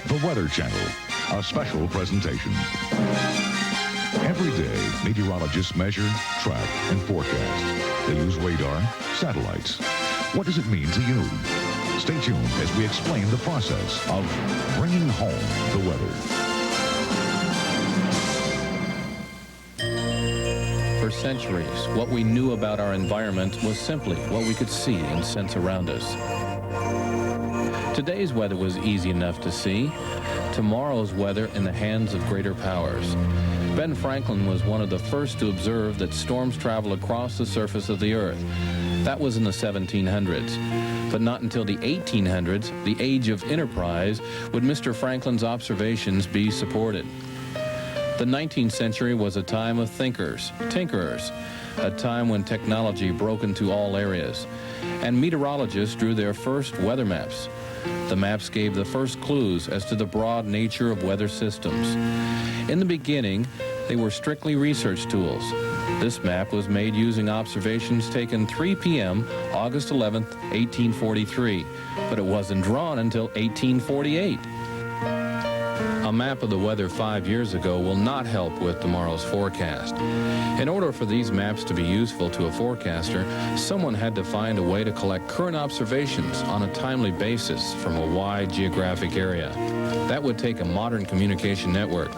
the Weather Channel, a special presentation. Every day, meteorologists measure, track, and forecast. They use radar, satellites. What does it mean to you? Stay tuned as we explain the process of bringing home the weather. For centuries, what we knew about our environment was simply what we could see and sense around us. Today's weather was easy enough to see. Tomorrow's weather in the hands of greater powers. Ben Franklin was one of the first to observe that storms travel across the surface of the Earth. That was in the 1700s. But not until the 1800s, the age of enterprise, would Mr. Franklin's observations be supported. The 19th century was a time of thinkers, tinkerers, a time when technology broke into all areas, and meteorologists drew their first weather maps. The maps gave the first clues as to the broad nature of weather systems. In the beginning, they were strictly research tools. This map was made using observations taken 3 p.m., August 11th, 1843, but it wasn't drawn until 1848. A map of the weather 5 years ago will not help with tomorrow's forecast. In order for these maps to be useful to a forecaster, someone had to find a way to collect current observations on a timely basis from a wide geographic area. That would take a modern communication network.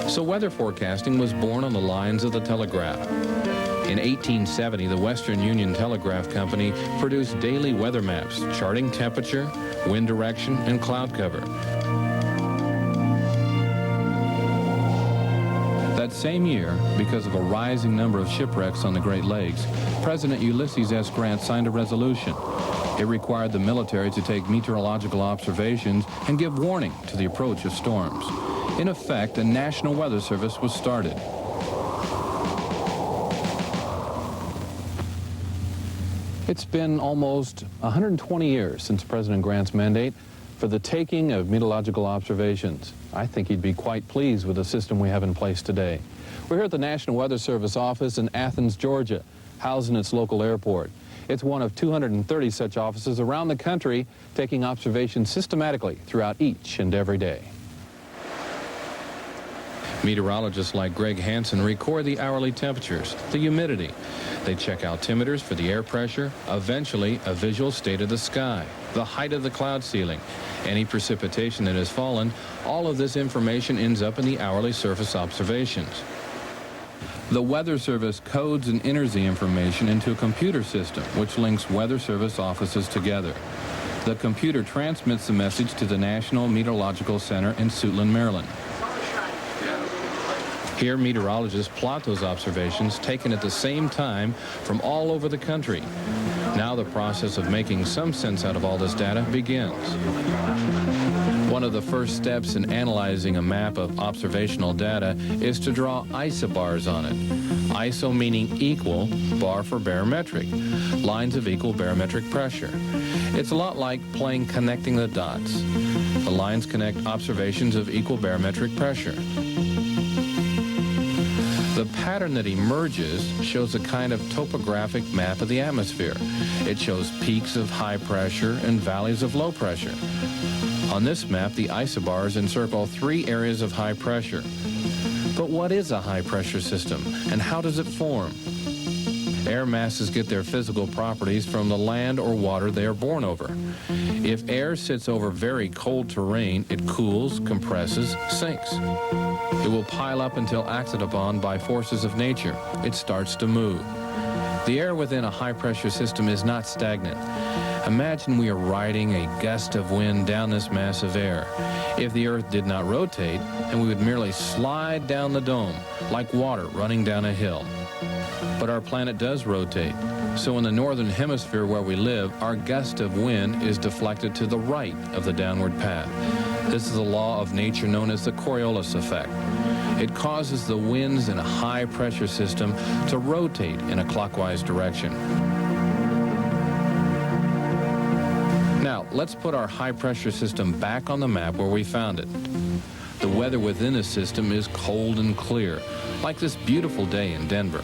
So weather forecasting was born on the lines of the telegraph. In 1870, the Western Union Telegraph Company produced daily weather maps, charting temperature, wind direction, and cloud cover. That same year, because of a rising number of shipwrecks on the Great Lakes, President Ulysses S. Grant signed a resolution. It required the military to take meteorological observations and give warning to the approach of storms. In effect, a National Weather Service was started. It's been almost 120 years since President Grant's mandate for the taking of meteorological observations. I think he'd be quite pleased with the system we have in place today. We're here at the National Weather Service office in Athens, Georgia, housed in its local airport. It's one of 230 such offices around the country taking observations systematically throughout each and every day. Meteorologists like Greg Hansen record the hourly temperatures, the humidity. They check altimeters for the air pressure, eventually a visual state of the sky, the height of the cloud ceiling, any precipitation that has fallen. All of this information ends up in the hourly surface observations. The Weather Service codes and enters the information into a computer system which links Weather Service offices together. The computer transmits the message to the National Meteorological Center in Suitland, Maryland. Here, meteorologists plot those observations taken at the same time from all over the country. Now the process of making some sense out of all this data begins. One of the first steps in analyzing a map of observational data is to draw isobars on it. Iso meaning equal, bar for barometric, lines of equal barometric pressure. It's a lot like playing connecting the dots. The lines connect observations of equal barometric pressure. The pattern that emerges shows a kind of topographic map of the atmosphere. It shows peaks of high pressure and valleys of low pressure. On this map, the isobars encircle 3 areas of high pressure. But what is a high pressure system, and how does it form? Air masses get their physical properties from the land or water they are borne over. If air sits over very cold terrain, it cools, compresses, sinks. It will pile up until acted upon by forces of nature. It starts to move. The air within a high-pressure system is not stagnant. Imagine we are riding a gust of wind down this mass of air. If the Earth did not rotate, and we would merely slide down the dome, like water running down a hill. But our planet does rotate. So in the northern hemisphere where we live, our gust of wind is deflected to the right of the downward path. This is a law of nature known as the Coriolis effect. It causes the winds in a high-pressure system to rotate in a clockwise direction. Now, let's put our high-pressure system back on the map where we found it. The weather within the system is cold and clear, like this beautiful day in Denver.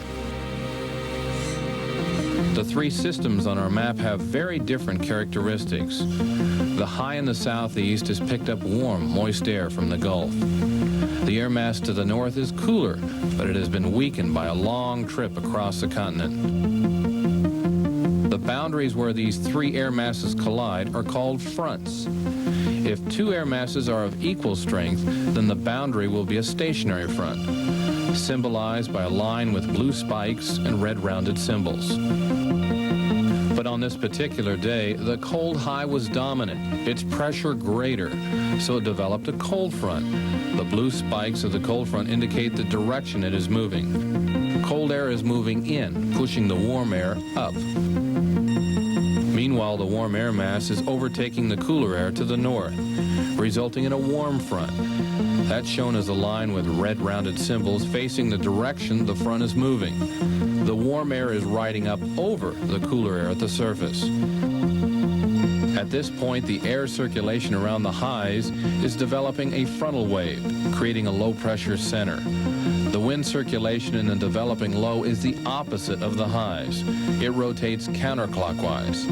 The three systems on our map have very different characteristics. The high in the southeast has picked up warm, moist air from the Gulf. The air mass to the north is cooler, but it has been weakened by a long trip across the continent. The boundaries where these three air masses collide are called fronts. If two air masses are of equal strength, then the boundary will be a stationary front, symbolized by a line with blue spikes and red rounded symbols. But on this particular day, the cold high was dominant, its pressure greater, so it developed a cold front. The blue spikes of the cold front indicate the direction it is moving. Cold air is moving in, pushing the warm air up. Meanwhile, the warm air mass is overtaking the cooler air to the north, resulting in a warm front. That's shown as a line with red rounded symbols facing the direction the front is moving. The warm air is riding up over the cooler air at the surface. At this point, the air circulation around the highs is developing a frontal wave, creating a low-pressure center. The wind circulation in the developing low is the opposite of the highs. It rotates counterclockwise.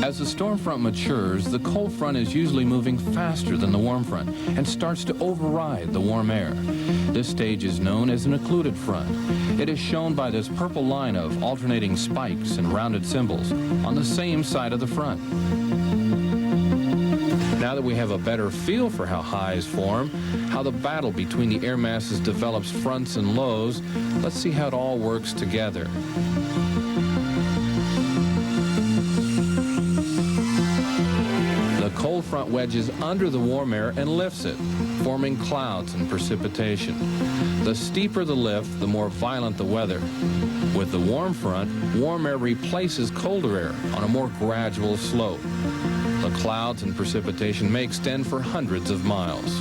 As the storm front matures, the cold front is usually moving faster than the warm front and starts to override the warm air. This stage is known as an occluded front. It is shown by this purple line of alternating spikes and rounded symbols on the same side of the front. Now that we have a better feel for how highs form, how the battle between the air masses develops fronts and lows, let's see how it all works together. The cold front wedges under the warm air and lifts it, forming clouds and precipitation. The steeper the lift, the more violent the weather. With the warm front, warm air replaces colder air on a more gradual slope. The clouds and precipitation may extend for hundreds of miles.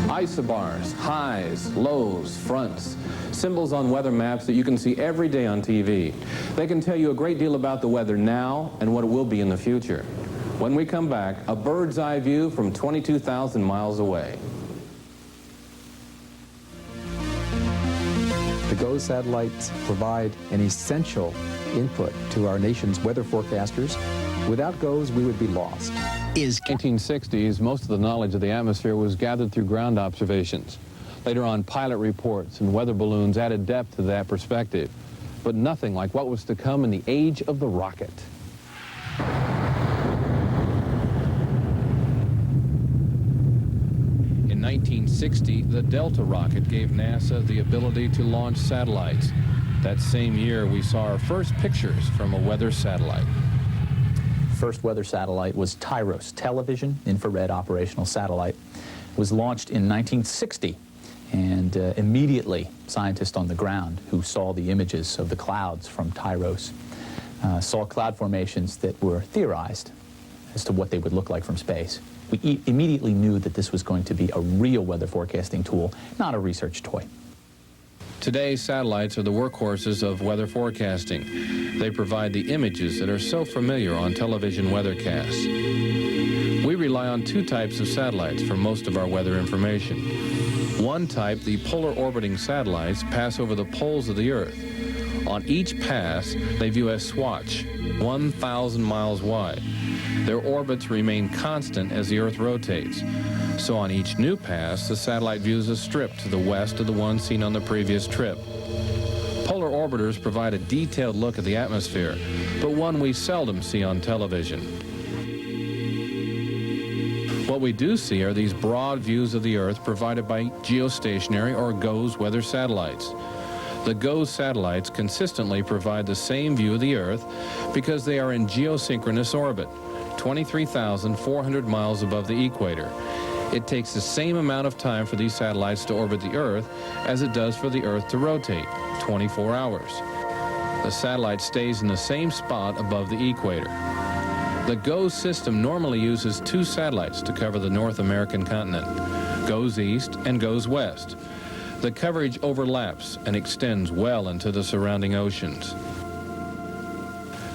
Isobars, highs, lows, fronts, symbols on weather maps that you can see every day on TV. They can tell you a great deal about the weather now and what it will be in the future. When we come back, a bird's eye view from 22,000 miles away. The GOES satellites provide an essential input to our nation's weather forecasters. Without GOES, we would be lost. In the 1960s, most of the knowledge of the atmosphere was gathered through ground observations. Later on, pilot reports and weather balloons added depth to that perspective, but nothing like what was to come in the age of the rocket. In 1960, the Delta rocket gave NASA the ability to launch satellites. That same year, we saw our first pictures from a weather satellite. First weather satellite was TIROS, Television Infrared Operational Satellite. It was launched in 1960, and immediately scientists on the ground who saw the images of the clouds from TIROS saw cloud formations that were theorized as to what they would look like from space. We immediately knew that this was going to be a real weather forecasting tool, not a research toy. Today, satellites are the workhorses of weather forecasting. They provide the images that are so familiar on television weathercasts. We rely on two types of satellites for most of our weather information. One type, the polar orbiting satellites, pass over the poles of the Earth. On each pass, they view a swatch, 1,000 miles wide. Their orbits remain constant as the Earth rotates. So on each new pass, the satellite views a strip to the west of the one seen on the previous trip. Polar orbiters provide a detailed look at the atmosphere, but one we seldom see on television. What we do see are these broad views of the Earth provided by geostationary or GOES weather satellites. The GOES satellites consistently provide the same view of the Earth because they are in geosynchronous orbit, 23,400 miles above the equator. It takes the same amount of time for these satellites to orbit the Earth as it does for the Earth to rotate, 24 hours. The satellite stays in the same spot above the equator. The GOES system normally uses two satellites to cover the North American continent, GOES East and GOES West. The coverage overlaps and extends well into the surrounding oceans.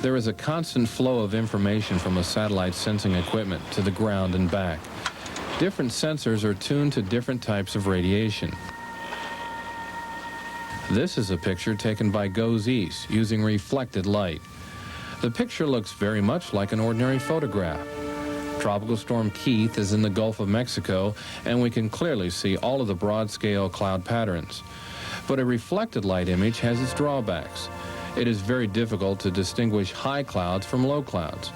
There is a constant flow of information from a satellite sensing equipment to the ground and back. Different sensors are tuned to different types of radiation. This is a picture taken by GOES East using reflected light. The picture looks very much like an ordinary photograph. Tropical Storm Keith is in the Gulf of Mexico, and we can clearly see all of the broad-scale cloud patterns. But a reflected light image has its drawbacks. It is very difficult to distinguish high clouds from low clouds,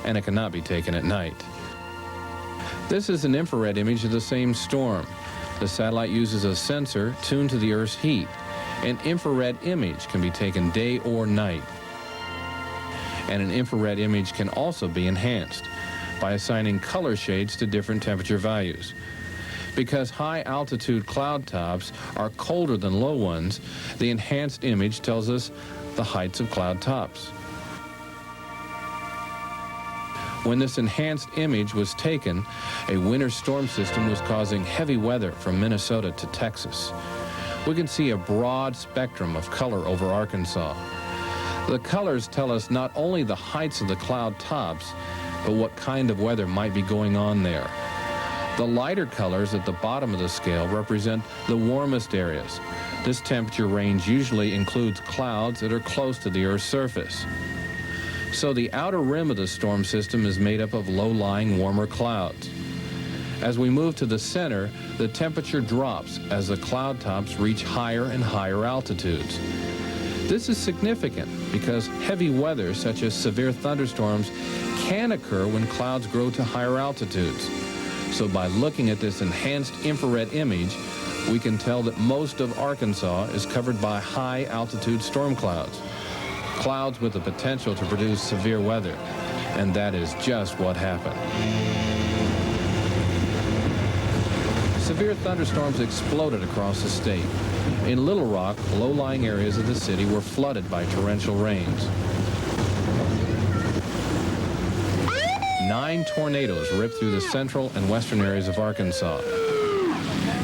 and it cannot be taken at night. This is an infrared image of the same storm. The satellite uses a sensor tuned to the Earth's heat. An infrared image can be taken day or night. And an infrared image can also be enhanced by assigning color shades to different temperature values. Because high-altitude cloud tops are colder than low ones, the enhanced image tells us the heights of cloud tops. When this enhanced image was taken, a winter storm system was causing heavy weather from Minnesota to Texas. We can see a broad spectrum of color over Arkansas. The colors tell us not only the heights of the cloud tops, but what kind of weather might be going on there. The lighter colors at the bottom of the scale represent the warmest areas. This temperature range usually includes clouds that are close to the Earth's surface. So the outer rim of the storm system is made up of low-lying warmer clouds. As we move to the center, the temperature drops as the cloud tops reach higher and higher altitudes. This is significant because heavy weather, such as severe thunderstorms, can occur when clouds grow to higher altitudes. So by looking at this enhanced infrared image, we can tell that most of Arkansas is covered by high-altitude storm clouds. Clouds with the potential to produce severe weather. And that is just what happened. Severe thunderstorms exploded across the state. In Little Rock, low-lying areas of the city were flooded by torrential rains. 9 tornadoes ripped through the central and western areas of Arkansas.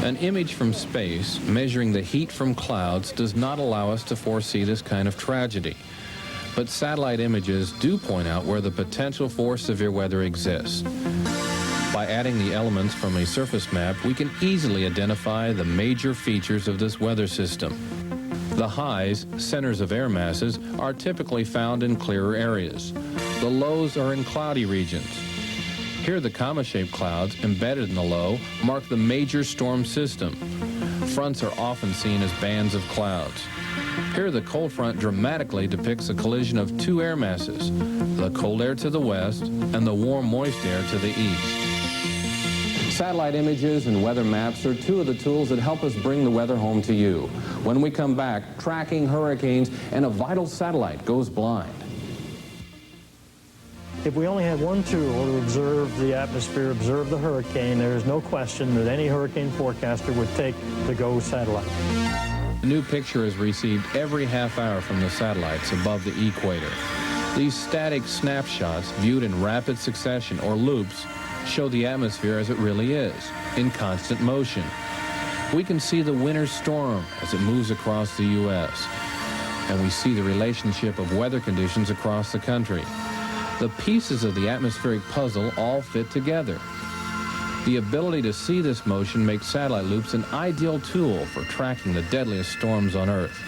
An image from space measuring the heat from clouds does not allow us to foresee this kind of tragedy. But satellite images do point out where the potential for severe weather exists. By adding the elements from a surface map, we can easily identify the major features of this weather system. The highs, centers of air masses, are typically found in clearer areas. The lows are in cloudy regions. Here, the comma-shaped clouds embedded in the low mark the major storm system. Fronts are often seen as bands of clouds. Here, the cold front dramatically depicts a collision of two air masses, the cold air to the west and the warm, moist air to the east. Satellite images and weather maps are two of the tools that help us bring the weather home to you. When we come back, tracking hurricanes and a vital satellite goes blind. If we only had one tool to observe the atmosphere, observe the hurricane, there is no question that any hurricane forecaster would take the GOES satellite. A new picture is received every half hour from the satellites above the equator. These static snapshots, viewed in rapid succession or loops, show the atmosphere as it really is, in constant motion. We can see the winter storm as it moves across the U.S., and we see the relationship of weather conditions across the country. The pieces of the atmospheric puzzle all fit together. The ability to see this motion makes satellite loops an ideal tool for tracking the deadliest storms on Earth.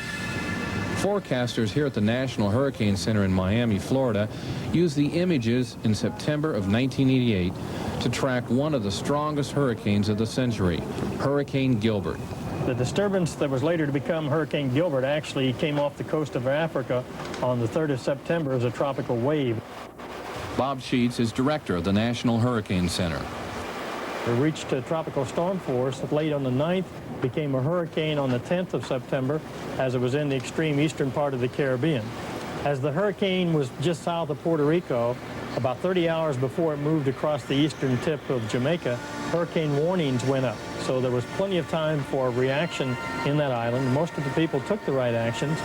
Forecasters here at the National Hurricane Center in Miami, Florida, used the images in September of 1988 to track one of the strongest hurricanes of the century, Hurricane Gilbert. The disturbance that was later to become Hurricane Gilbert actually came off the coast of Africa on the 3rd of September as a tropical wave. Bob Sheets is director of the National Hurricane Center. It reached a tropical storm force late on the 9th, became a hurricane on the 10th of September as it was in the extreme eastern part of the Caribbean. As the hurricane was just south of Puerto Rico, about 30 hours before it moved across the eastern tip of Jamaica, hurricane warnings went up. So there was plenty of time for reaction in that island. Most of the people took the right actions.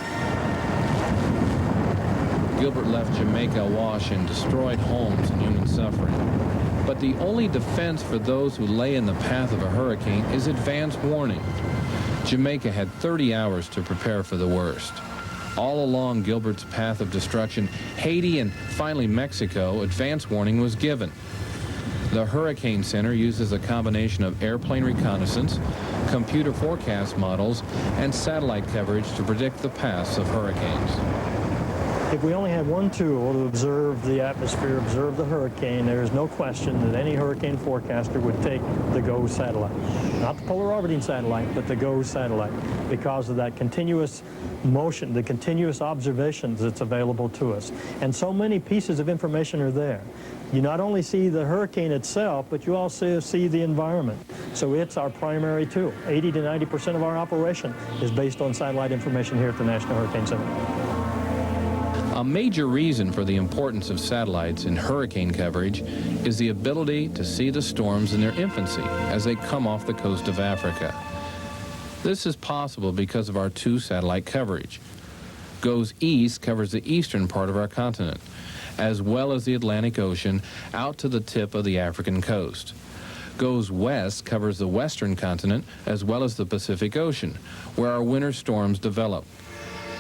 Gilbert left Jamaica awash in destroyed homes and human suffering. But the only defense for those who lay in the path of a hurricane is advance warning. Jamaica had 30 hours to prepare for the worst. All along Gilbert's path of destruction, Haiti and finally Mexico, advance warning was given. The Hurricane Center uses a combination of airplane reconnaissance, computer forecast models, and satellite coverage to predict the paths of hurricanes. If we only had one tool to observe the atmosphere, observe the hurricane, there is no question that any hurricane forecaster would take the GOES satellite. Not the polar orbiting satellite, but the GOES satellite, because of that continuous motion, the continuous observations that's available to us. And so many pieces of information are there. You not only see the hurricane itself, but you also see the environment. So it's our primary tool. 80 to 90% of our operation is based on satellite information here at the National Hurricane Center. A major reason for the importance of satellites in hurricane coverage is the ability to see the storms in their infancy as they come off the coast of Africa. This is possible because of our two satellite coverage. GOES East covers the eastern part of our continent, as well as the Atlantic Ocean out to the tip of the African coast. GOES West covers the western continent as well as the Pacific Ocean, where our winter storms develop.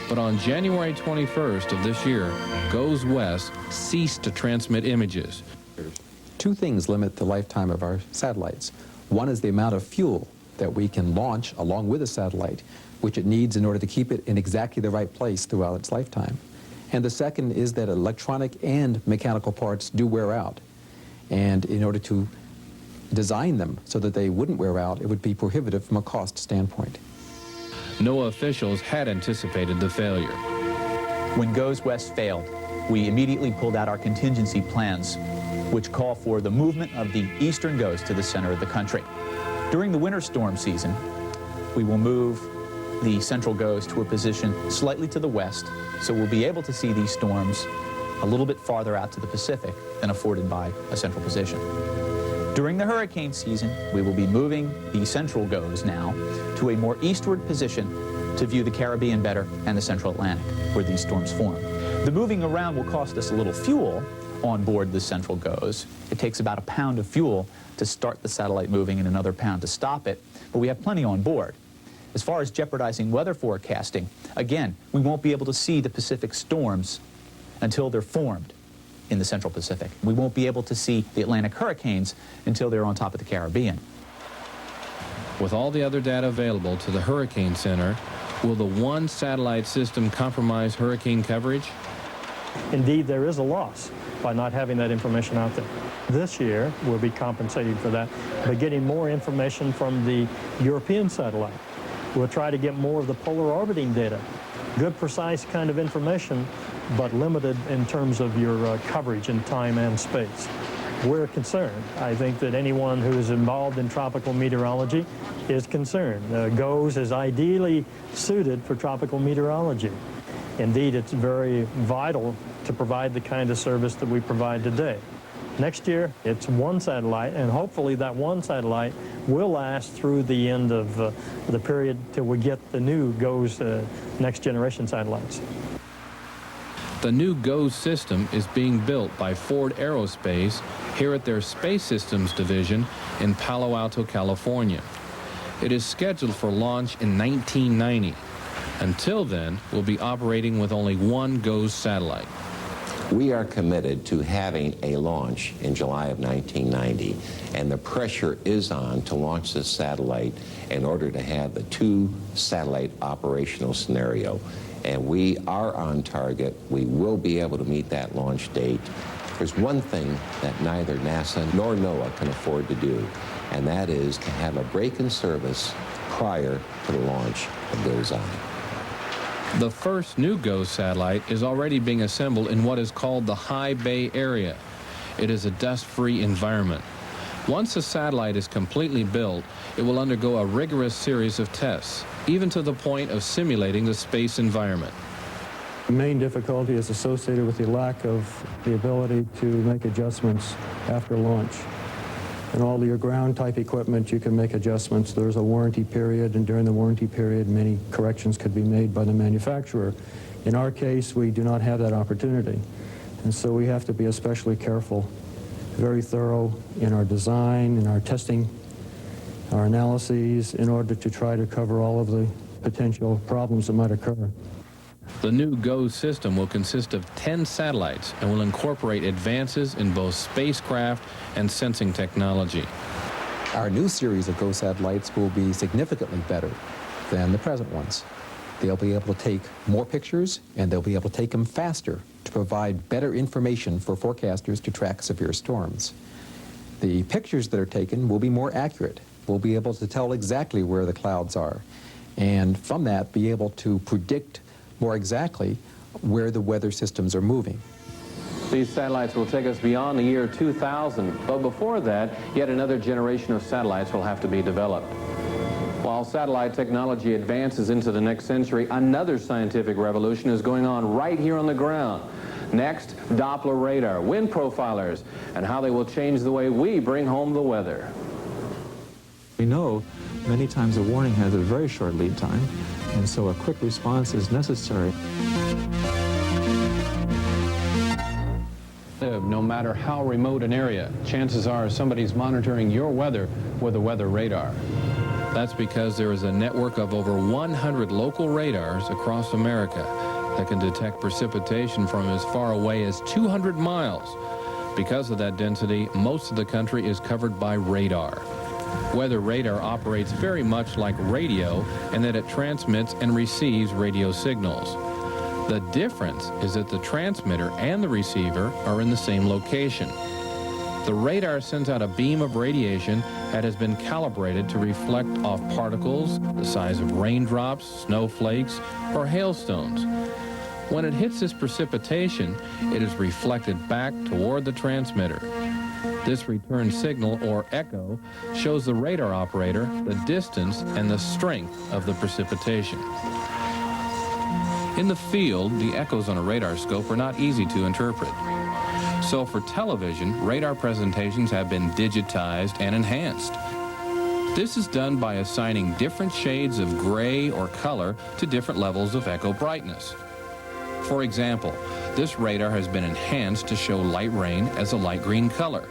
But on January 21st of this year, GOES West ceased to transmit images. Two things limit the lifetime of our satellites. One is the amount of fuel that we can launch along with a satellite, which it needs in order to keep it in exactly the right place throughout its lifetime. And the second is that electronic and mechanical parts do wear out. And in order to design them so that they wouldn't wear out, it would be prohibitive from a cost standpoint. NOAA officials had anticipated the failure. When GOES West failed, we immediately pulled out our contingency plans, which call for the movement of the eastern GOES to the center of the country. During the winter storm season, we will move the central GOES to a position slightly to the west, so we'll be able to see these storms a little bit farther out to the Pacific than afforded by a central position. During the hurricane season, we will be moving the central GOES now to a more eastward position to view the Caribbean better and the central Atlantic, where these storms form. The moving around will cost us a little fuel on board the central GOES. It takes about a pound of fuel to start the satellite moving and another pound to stop it, but we have plenty on board. As far as jeopardizing weather forecasting, again, we won't be able to see the Pacific storms until they're formed in the central Pacific. We won't be able to see the Atlantic hurricanes until they're on top of the Caribbean. With all the other data available to the Hurricane Center, will the one satellite system compromise hurricane coverage? Indeed, there is a loss by not having that information out there. This year, we'll be compensating for that by getting more information from the European satellite. We'll try to get more of the polar orbiting data. Good, precise kind of information, but limited in terms of your coverage in time and space. We're concerned. I think that anyone who is involved in tropical meteorology is concerned. GOES is ideally suited for tropical meteorology. Indeed, it's very vital to provide the kind of service that we provide today. Next year, it's one satellite, and hopefully that one satellite will last through the end of the period till we get the new GOES next generation satellites. The new GOES system is being built by Ford Aerospace here at their Space Systems Division in Palo Alto, California. It is scheduled for launch in 1990. Until then, we'll be operating with only one GOES satellite. We are committed to having a launch in July of 1990, and the pressure is on to launch this satellite in order to have the two satellite operational scenario. And we are on target. We will be able to meet that launch date. There's one thing that neither NASA nor NOAA can afford to do, and that is to have a break in service prior to the launch of GOES-I. The first new GOES satellite is already being assembled in what is called the High Bay Area. It is a dust-free environment. Once the satellite is completely built, it will undergo a rigorous series of tests, even to the point of simulating the space environment. The main difficulty is associated with the lack of the ability to make adjustments after launch. In all your ground-type equipment, you can make adjustments. There's a warranty period, and during the warranty period, many corrections could be made by the manufacturer. In our case, we do not have that opportunity, and so we have to be especially careful, very thorough in our design, in our testing, our analyses, in order to try to cover all of the potential problems that might occur. The new GOES system will consist of 10 satellites and will incorporate advances in both spacecraft and sensing technology. Our new series of GO satellites will be significantly better than the present ones. They'll be able to take more pictures, and they'll be able to take them faster to provide better information for forecasters to track severe storms. The pictures that are taken will be more accurate. We'll be able to tell exactly where the clouds are, and from that be able to predict more exactly where the weather systems are moving. These satellites will take us beyond the year 2000, but before that, yet another generation of satellites will have to be developed. While satellite technology advances into the next century, another scientific revolution is going on right here on the ground. Next, Doppler radar, wind profilers, and how they will change the way we bring home the weather. We know many times a warning has a very short lead time, and so a quick response is necessary. No matter how remote an area, chances are somebody's monitoring your weather with a weather radar. That's because there is a network of over 100 local radars across America that can detect precipitation from as far away as 200 miles. Because of that density, most of the country is covered by radar. Weather radar operates very much like radio in that it transmits and receives radio signals. The difference is that the transmitter and the receiver are in the same location. The radar sends out a beam of radiation that has been calibrated to reflect off particles the size of raindrops, snowflakes, or hailstones. When it hits this precipitation, it is reflected back toward the transmitter. This return signal, or echo, shows the radar operator the distance and the strength of the precipitation. In the field, the echoes on a radar scope are not easy to interpret. So for television, radar presentations have been digitized and enhanced. This is done by assigning different shades of gray or color to different levels of echo brightness. For example, this radar has been enhanced to show light rain as a light green color.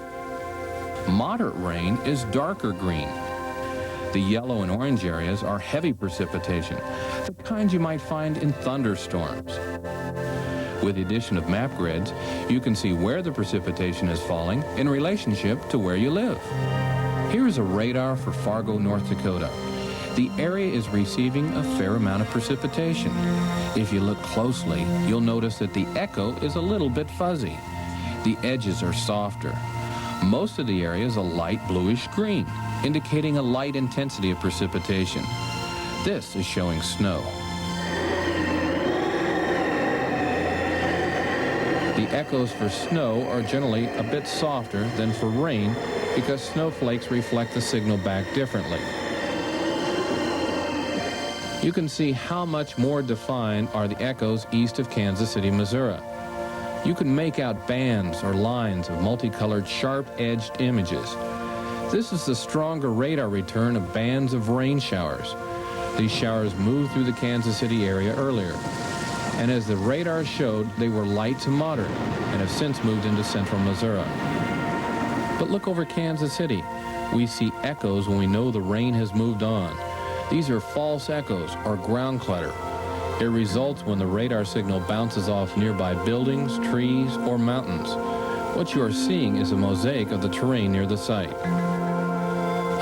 Moderate rain is darker green. The yellow and orange areas are heavy precipitation, the kind you might find in thunderstorms. With the addition of map grids, you can see where the precipitation is falling in relationship to where you live. Here is a radar for Fargo, North Dakota. The area is receiving a fair amount of precipitation. If you look closely, you'll notice that the echo is a little bit fuzzy. The edges are softer. Most of the area is a light bluish green, indicating a light intensity of precipitation. This is showing snow. The echoes for snow are generally a bit softer than for rain because snowflakes reflect the signal back differently. You can see how much more defined are the echoes east of Kansas City, Missouri. You can make out bands or lines of multicolored, sharp-edged images. This is the stronger radar return of bands of rain showers. These showers moved through the Kansas City area earlier. And as the radar showed, they were light to moderate and have since moved into central Missouri. But look over Kansas City. We see echoes when we know the rain has moved on. These are false echoes or ground clutter. It results when the radar signal bounces off nearby buildings, trees, or mountains. What you are seeing is a mosaic of the terrain near the site.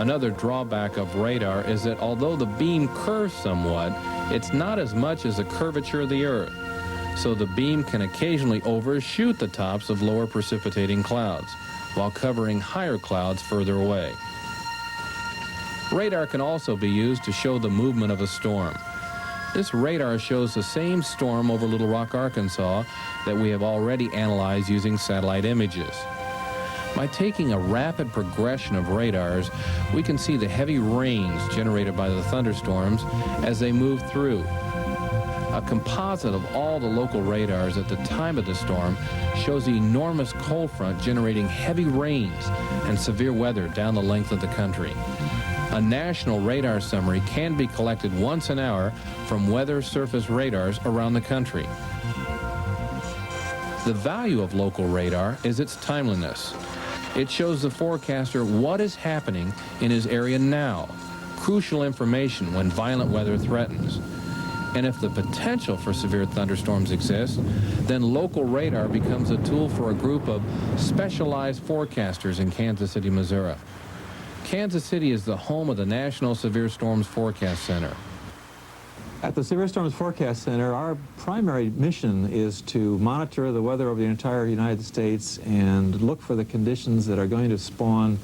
Another drawback of radar is that although the beam curves somewhat, it's not as much as the curvature of the Earth. So the beam can occasionally overshoot the tops of lower precipitating clouds, while covering higher clouds further away. Radar can also be used to show the movement of a storm. This radar shows the same storm over Little Rock, Arkansas that we have already analyzed using satellite images. By taking a rapid progression of radars, we can see the heavy rains generated by the thunderstorms as they move through. A composite of all the local radars at the time of the storm shows the enormous cold front generating heavy rains and severe weather down the length of the country. A national radar summary can be collected once an hour from weather surface radars around the country. The value of local radar is its timeliness. It shows the forecaster what is happening in his area now, crucial information when violent weather threatens. And if the potential for severe thunderstorms exists, then local radar becomes a tool for a group of specialized forecasters in Kansas City, Missouri. Kansas City is the home of the National Severe Storms Forecast Center. At the Severe Storms Forecast Center, our primary mission is to monitor the weather over the entire United States and look for the conditions that are going to spawn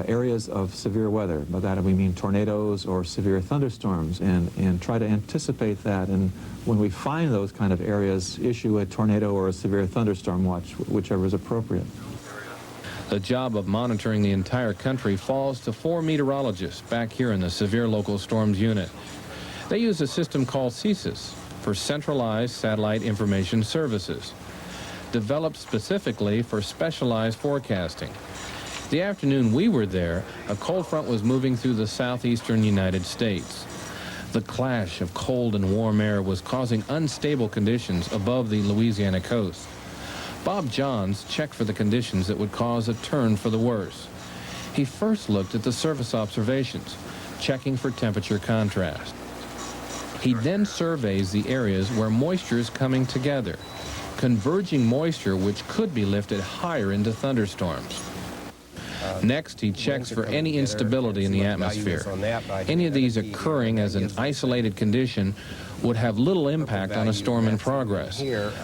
areas of severe weather. By that we mean tornadoes or severe thunderstorms, and try to anticipate that. And when we find those kind of areas, issue a tornado or a severe thunderstorm watch, whichever is appropriate. The job of monitoring the entire country falls to 4 meteorologists back here in the Severe Local Storms Unit. They use a system called CSIS for Centralized Satellite Information Services, developed specifically for specialized forecasting. The afternoon we were there, a cold front was moving through the southeastern United States. The clash of cold and warm air was causing unstable conditions above the Louisiana coast. Bob Johns checked for the conditions that would cause a turn for the worse. He first looked at the surface observations, checking for temperature contrast. He then surveys the areas where moisture is coming together, converging moisture which could be lifted higher into thunderstorms. Next, he checks for any instability in the atmosphere. Any of these occurring as an isolated condition would have little impact on a storm in progress.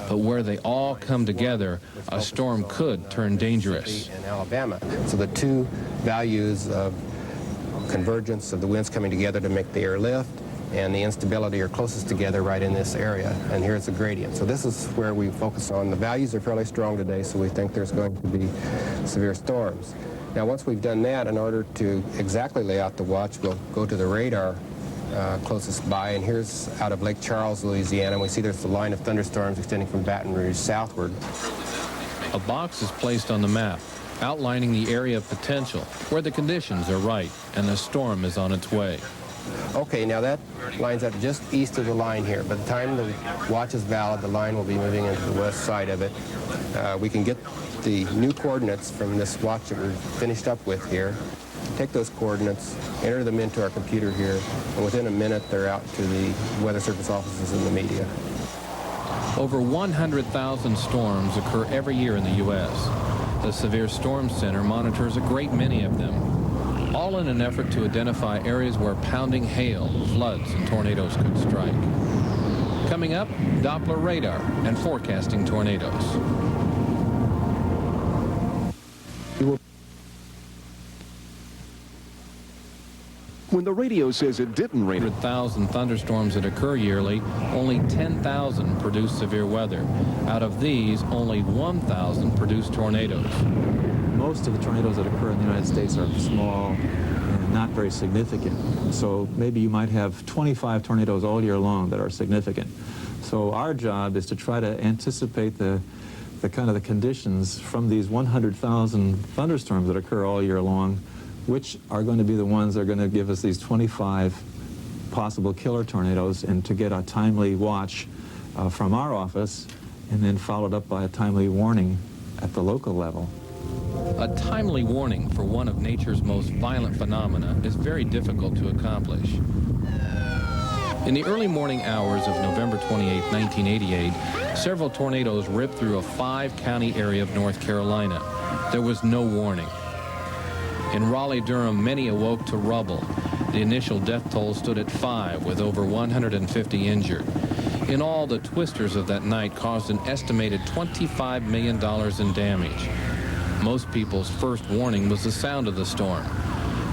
But where they all come together, a storm could turn dangerous. In Alabama. So the two values of convergence of the winds coming together to make the air lift and the instability are closest together right in this area, and here's the gradient. So this is where we focus on. The values are fairly strong today, so we think there's going to be severe storms. Now, once we've done that, in order to exactly lay out the watch, we'll go to the radar closest by, and here's out of Lake Charles, Louisiana, and we see there's the line of thunderstorms extending from Baton Rouge southward. A box is placed on the map, outlining the area of potential, where the conditions are right, and the storm is on its way. Okay, now that lines up just east of the line here. By the time the watch is valid, the line will be moving into the west side of it. We can get the new coordinates from this watch that we're finished up with here, take those coordinates, enter them into our computer here, and within a minute they're out to the Weather Service offices and the media. Over 100,000 storms occur every year in the U.S. The Severe Storm Center monitors a great many of them, all in an effort to identify areas where pounding hail, floods, and tornadoes could strike. Coming up, Doppler radar and forecasting tornadoes. When the radio says it didn't rain, 100,000 thunderstorms that occur yearly, only 10,000 produce severe weather. Out of these, only 1,000 produce tornadoes. Most of the tornadoes that occur in the United States are small and not very significant. So maybe you might have 25 tornadoes all year long that are significant. So our job is to try to anticipate the kind of the conditions from these 100,000 thunderstorms that occur all year long, which are going to be the ones that are going to give us these 25 possible killer tornadoes, and to get a timely watch from our office, and then followed up by a timely warning at the local level. A timely warning for one of nature's most violent phenomena is very difficult to accomplish. In the early morning hours of November 28, 1988, several tornadoes ripped through a 5-county area of North Carolina. There was no warning. In Raleigh-Durham, many awoke to rubble. The initial death toll stood at 5, with over 150 injured. In all, the twisters of that night caused an estimated $25 million in damage. Most people's first warning was the sound of the storm.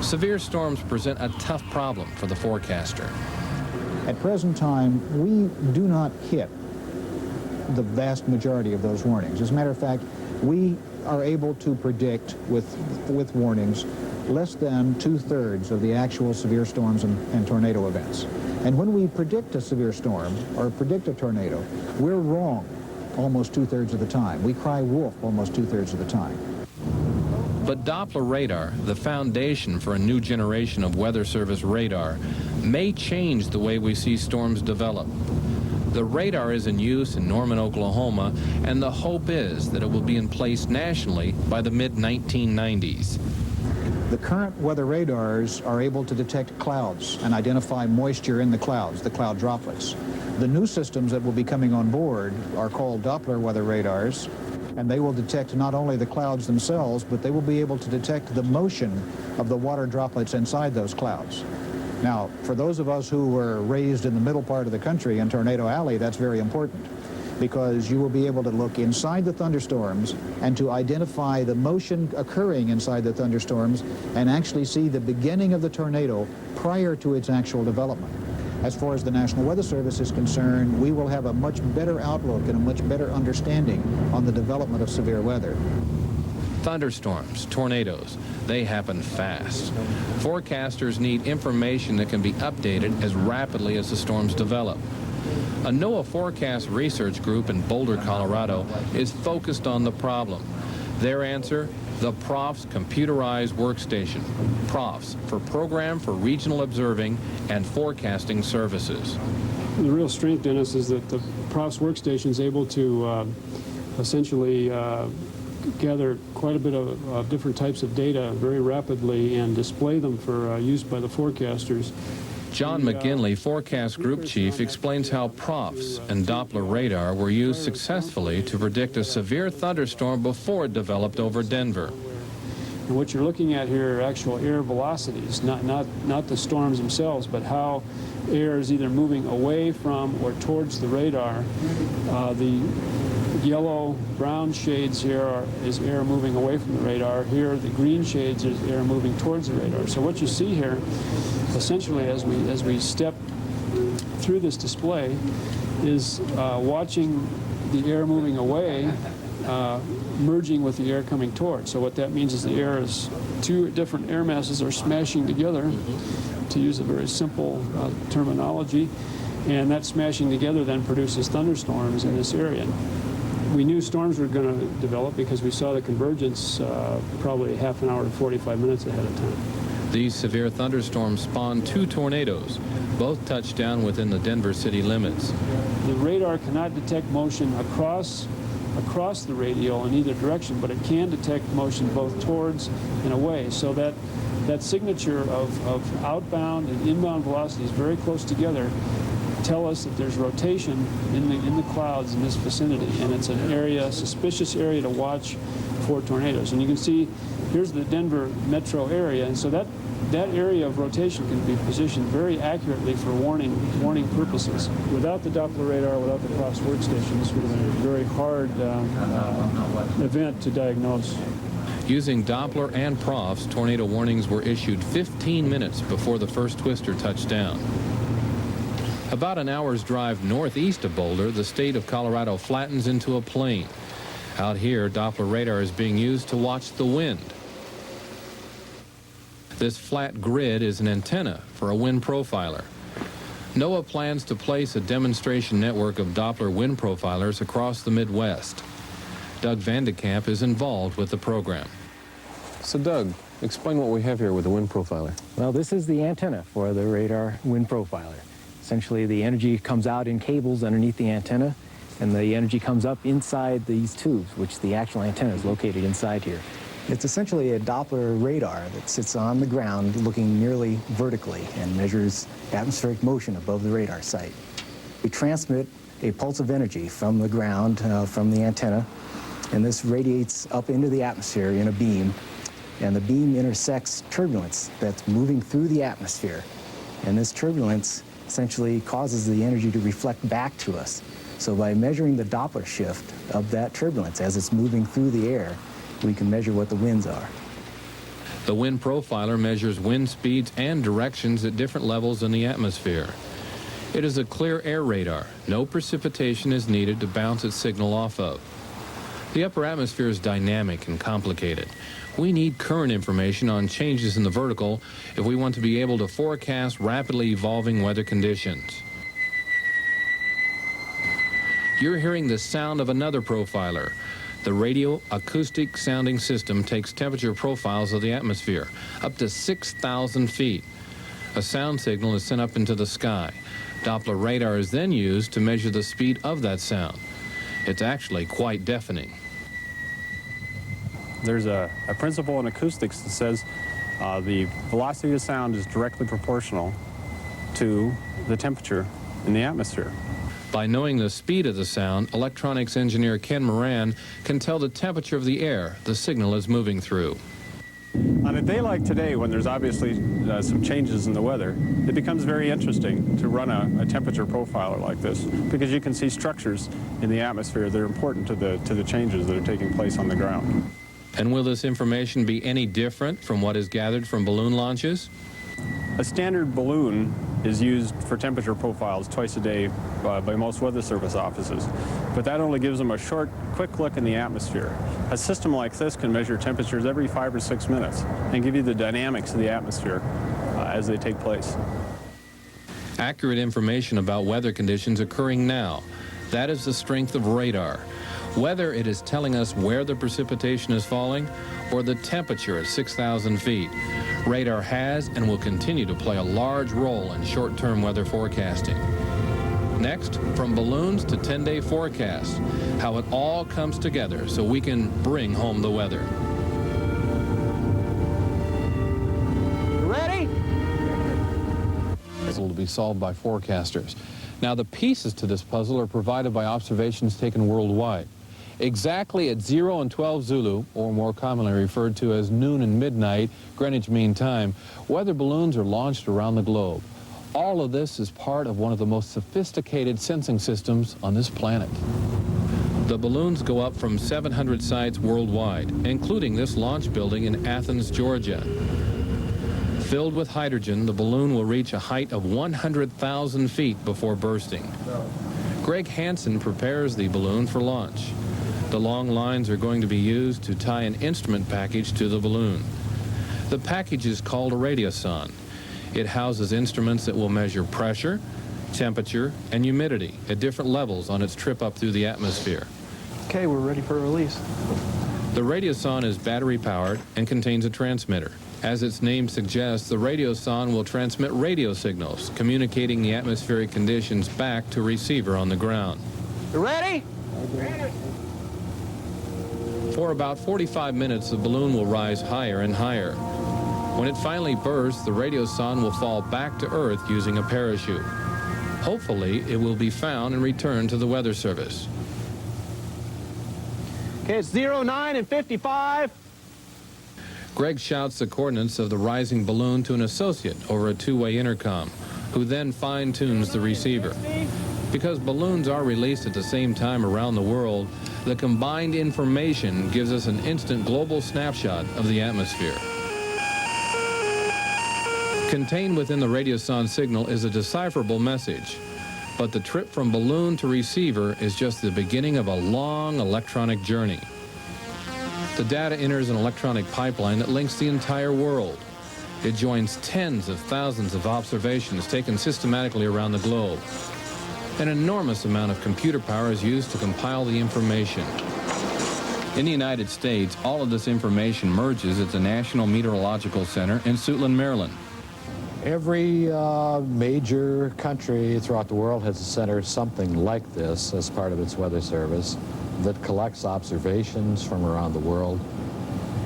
Severe storms present a tough problem for the forecaster. At present time, we do not hit the vast majority of those warnings. As a matter of fact, we are able to predict with warnings less than 2/3 of the actual severe storms and tornado events. And when we predict a severe storm or predict a tornado, we're wrong almost 2/3 of the time. We cry wolf almost 2/3 of the time. But Doppler radar, the foundation for a new generation of Weather Service radar, may change the way we see storms develop. The radar is in use in Norman, Oklahoma, and the hope is that it will be in place nationally by the mid-1990s. The current weather radars are able to detect clouds and identify moisture in the clouds, the cloud droplets. The new systems that will be coming on board are called Doppler weather radars. and they will detect not only the clouds themselves, but they will be able to detect the motion of the water droplets inside those clouds. Now, for those of us who were raised in the middle part of the country in Tornado Alley, that's very important, because you will be able to look inside the thunderstorms and to identify the motion occurring inside the thunderstorms and actually see the beginning of the tornado prior to its actual development. As far as the National Weather Service is concerned, we will have a much better outlook and a much better understanding on the development of severe weather. Thunderstorms, tornadoes, they happen fast. Forecasters need information that can be updated as rapidly as the storms develop. A NOAA forecast research group in Boulder, Colorado is focused on the problem. Their answer, the PROFS computerized workstation. PROFS for Program for Regional Observing and Forecasting Services. The real strength, Dennis, is that the PROFS workstation is able to essentially gather quite a bit of different types of data very rapidly and display them for use by the forecasters. John McGinley, Forecast Group Chief, explains how PROFS and Doppler radar were used successfully to predict a severe thunderstorm before it developed over Denver. And what you're looking at here are actual air velocities, not the storms themselves, but how air is either moving away from or towards the radar. The yellow-brown shades here is air moving away from the radar. Here, the green shades is air moving towards the radar. So what you see here, essentially, as we step through this display, is watching the air moving away merging with the air coming towards. So what that means is the air is, two different air masses are smashing together, to use a very simple terminology, and that smashing together then produces thunderstorms in this area. We knew storms were going to develop because we saw the convergence probably half an hour to 45 minutes ahead of time. These severe thunderstorms spawned 2 tornadoes. Both touched down within the Denver city limits. The radar cannot detect motion across the radial in either direction, but it can detect motion both towards and away. So that signature of outbound and inbound velocities very close together tell us that there's rotation in the clouds in this vicinity, and it's an area, suspicious area to watch for tornadoes. And you can see here's the Denver metro area, and so that area of rotation can be positioned very accurately for warning purposes. Without the Doppler radar, without the PROFS workstation, this would have been a very hard event to diagnose. Using Doppler and PROFS, tornado warnings were issued 15 minutes before the first twister touched down. About an hour's drive northeast of Boulder, the state of Colorado flattens into a plain. Out here, Doppler radar is being used to watch the wind. This flat grid is an antenna for a wind profiler. NOAA plans to place a demonstration network of Doppler wind profilers across the Midwest. Doug Vandekamp is involved with the program. So Doug, explain what we have here with the wind profiler. Well, this is the antenna for the radar wind profiler. Essentially, the energy comes out in cables underneath the antenna, and the energy comes up inside these tubes, which the actual antenna is located inside here. It's essentially a Doppler radar that sits on the ground looking nearly vertically and measures atmospheric motion above the radar site. We transmit a pulse of energy from the ground, from the antenna, and this radiates up into the atmosphere in a beam, and the beam intersects turbulence that's moving through the atmosphere, and this turbulence essentially causes the energy to reflect back to us. So by measuring the Doppler shift of that turbulence as it's moving through the air, we can measure what the winds are. The wind profiler measures wind speeds and directions at different levels in the atmosphere. It is a clear air radar. No precipitation is needed to bounce its signal off of. The upper atmosphere is dynamic and complicated. We need current information on changes in the vertical if we want to be able to forecast rapidly evolving weather conditions. You're hearing the sound of another profiler. The radio acoustic sounding system takes temperature profiles of the atmosphere up to 6,000 feet. A sound signal is sent up into the sky. Doppler radar is then used to measure the speed of that sound. It's actually quite deafening. There's a principle in acoustics that says the velocity of sound is directly proportional to the temperature in the atmosphere. By knowing the speed of the sound, electronics engineer Ken Moran can tell the temperature of the air the signal is moving through. On a day like today, when there's obviously some changes in the weather, it becomes very interesting to run a temperature profiler like this, because you can see structures in the atmosphere that are important to the changes that are taking place on the ground. And will this information be any different from what is gathered from balloon launches? A standard balloon is used for temperature profiles twice a day by most Weather Service offices, but that only gives them a short, quick look in the atmosphere. A system like this can measure temperatures every 5 or 6 minutes and give you the dynamics of the atmosphere as they take place. Accurate information about weather conditions occurring now. That is the strength of radar. Whether it is telling us where the precipitation is falling or the temperature at 6,000 feet, radar has and will continue to play a large role in short-term weather forecasting. Next, from balloons to 10-day forecasts, how it all comes together so we can bring home the weather. Ready? Puzzle to be solved by forecasters. Now, the pieces to this puzzle are provided by observations taken worldwide. Exactly at 0 and 12 Zulu, or more commonly referred to as noon and midnight, Greenwich Mean Time, weather balloons are launched around the globe. All of this is part of one of the most sophisticated sensing systems on this planet. The balloons go up from 700 sites worldwide, including this launch building in Athens, Georgia. Filled with hydrogen, the balloon will reach a height of 100,000 feet before bursting. Greg Hansen prepares the balloon for launch. The long lines are going to be used to tie an instrument package to the balloon. The package is called a radioson. It houses instruments that will measure pressure, temperature, and humidity at different levels on its trip up through the atmosphere. Okay, we're ready for release. The radioson is battery-powered and contains a transmitter. As its name suggests, the radioson will transmit radio signals, communicating the atmospheric conditions back to a receiver on the ground. You ready? Ready. For about 45 minutes, the balloon will rise higher and higher. When it finally bursts, the radioson will fall back to Earth using a parachute. Hopefully, it will be found and returned to the Weather Service. Okay, it's 0, 9, and 55. Greg shouts the coordinates of the rising balloon to an associate over a two-way intercom, who then fine-tunes the receiver. Because balloons are released at the same time around the world, the combined information gives us an instant global snapshot of the atmosphere. Contained within the radioson signal is a decipherable message, but the trip from balloon to receiver is just the beginning of a long electronic journey. The data enters an electronic pipeline that links the entire world. It joins tens of thousands of observations taken systematically around the globe. An enormous amount of computer power is used to compile the information. In the United States, all of this information merges at the National Meteorological Center in Suitland, Maryland. Every major country throughout the world has a center something like this as part of its weather service that collects observations from around the world,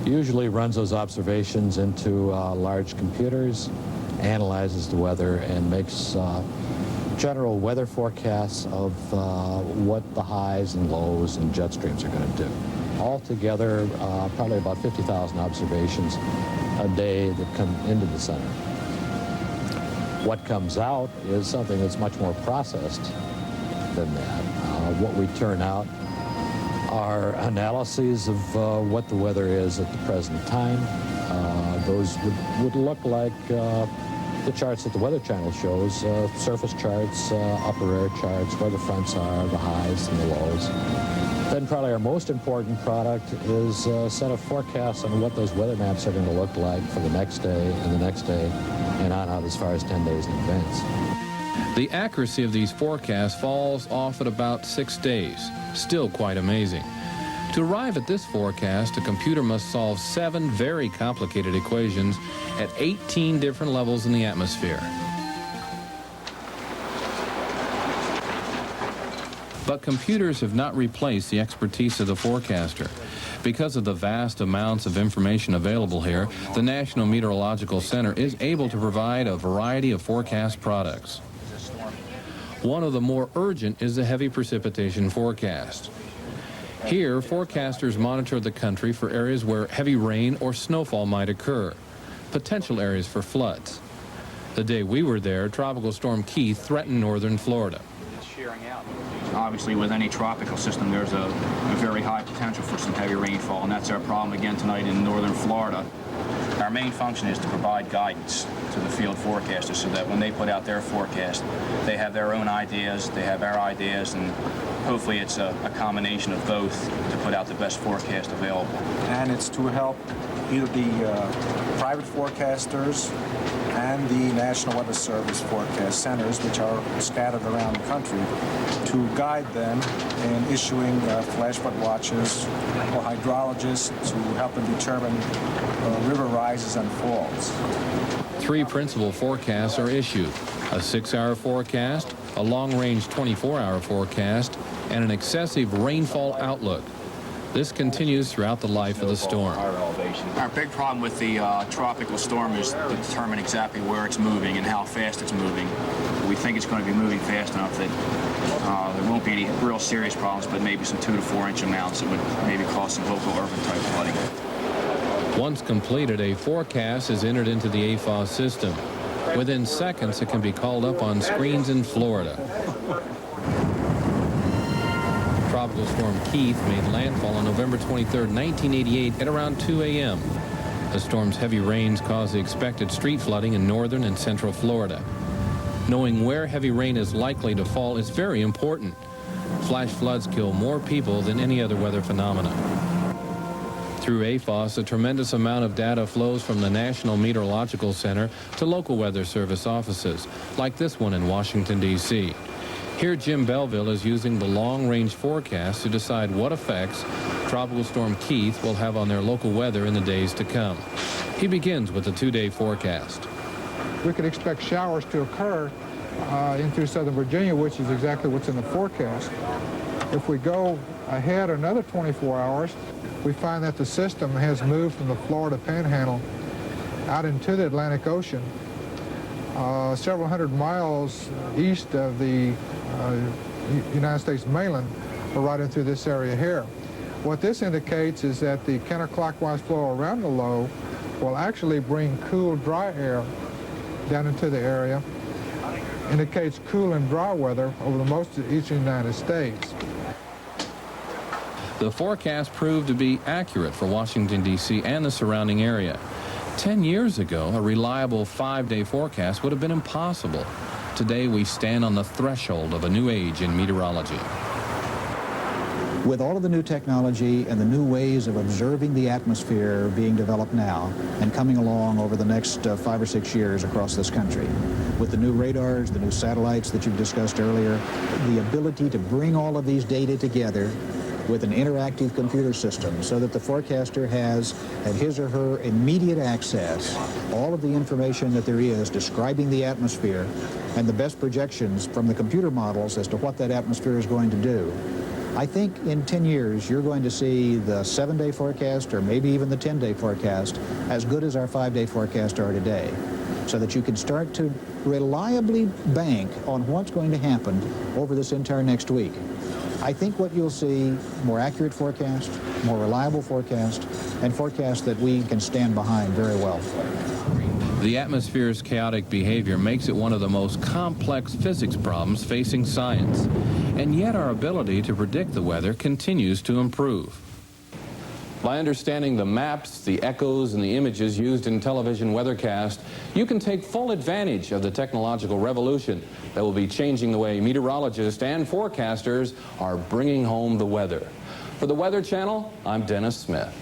usually runs those observations into large computers, analyzes the weather, and makes general weather forecasts of what the highs and lows and jet streams are going to do. Altogether, probably about 50,000 observations a day that come into the center. What comes out is something that's much more processed than that. What we turn out are analyses of what the weather is at the present time. Those would look like the charts that the Weather Channel shows, surface charts, upper air charts, where the fronts are, the highs and the lows. Then probably our most important product is a set of forecasts on what those weather maps are going to look like for the next day and the next day and on out as far as 10 days in advance. The accuracy of these forecasts falls off at about 6 days, still quite amazing. To arrive at this forecast, a computer must solve 7 very complicated equations at 18 different levels in the atmosphere. But computers have not replaced the expertise of the forecaster. Because of the vast amounts of information available here, the National Meteorological Center is able to provide a variety of forecast products. One of the more urgent is the heavy precipitation forecast. Here, forecasters monitor the country for areas where heavy rain or snowfall might occur, potential areas for floods. The day we were there, Tropical Storm Keith threatened northern Florida. Obviously, with any tropical system, there's a very high potential for some heavy rainfall, and that's our problem again tonight in northern Florida. Our main function is to provide guidance to the field forecasters so that when they put out their forecast, they have their own ideas, they have our ideas, and hopefully it's a combination of both to put out the best forecast available. And it's to help either the private forecasters and the National Weather Service forecast centers, which are scattered around the country, to guide them in issuing flash flood watches or hydrologists to help them determine river rises and falls. 3 principal forecasts are issued: a 6-hour forecast, a long-range 24-hour forecast, and an excessive rainfall outlook. This continues throughout the life of the storm. Our big problem with the tropical storm is to determine exactly where it's moving and how fast it's moving. We think it's going to be moving fast enough that there won't be any real serious problems, but maybe some 2 to 4 inch amounts that would maybe cause some local urban type flooding. Once completed, a forecast is entered into the AFOS system. Within seconds, it can be called up on screens in Florida. Tropical Storm Keith made landfall on November 23, 1988 at around 2 a.m. The storm's heavy rains caused the expected street flooding in northern and central Florida. Knowing where heavy rain is likely to fall is very important. Flash floods kill more people than any other weather phenomenon. Through AFOS, a tremendous amount of data flows from the National Meteorological Center to local weather service offices, like this one in Washington, D.C. Here, Jim Belleville is using the long-range forecast to decide what effects Tropical Storm Keith will have on their local weather in the days to come. He begins with the 2-day forecast. We could expect showers to occur in through southern Virginia, which is exactly what's in the forecast. If we go ahead another 24 hours, we find that the system has moved from the Florida Panhandle out into the Atlantic Ocean, several hundred miles east of the United States mainland, or right in through this area here. What this indicates is that the counterclockwise flow around the low will actually bring cool, dry air down into the area. Indicates cool and dry weather over the most of the eastern United States. The forecast proved to be accurate for Washington, D.C. and the surrounding area. 10 years ago, a reliable 5-day forecast would have been impossible. Today, we stand on the threshold of a new age in meteorology. With all of the new technology and the new ways of observing the atmosphere being developed now and coming along over the next 5 or 6 years across this country, with the new radars, the new satellites that you've discussed earlier, the ability to bring all of these data together with an interactive computer system so that the forecaster has at his or her immediate access all of the information that there is describing the atmosphere and the best projections from the computer models as to what that atmosphere is going to do. I think in 10 years you're going to see the 7-day forecast or maybe even the 10-day forecast as good as our 5-day forecast are today, so that you can start to reliably bank on what's going to happen over this entire next week. I think what you'll see, more accurate forecast, more reliable forecast, and forecast that we can stand behind very well. The atmosphere's chaotic behavior makes it one of the most complex physics problems facing science, and yet our ability to predict the weather continues to improve. By understanding the maps, the echoes, and the images used in television weathercast, you can take full advantage of the technological revolution that will be changing the way meteorologists and forecasters are bringing home the weather. For the Weather Channel, I'm Dennis Smith.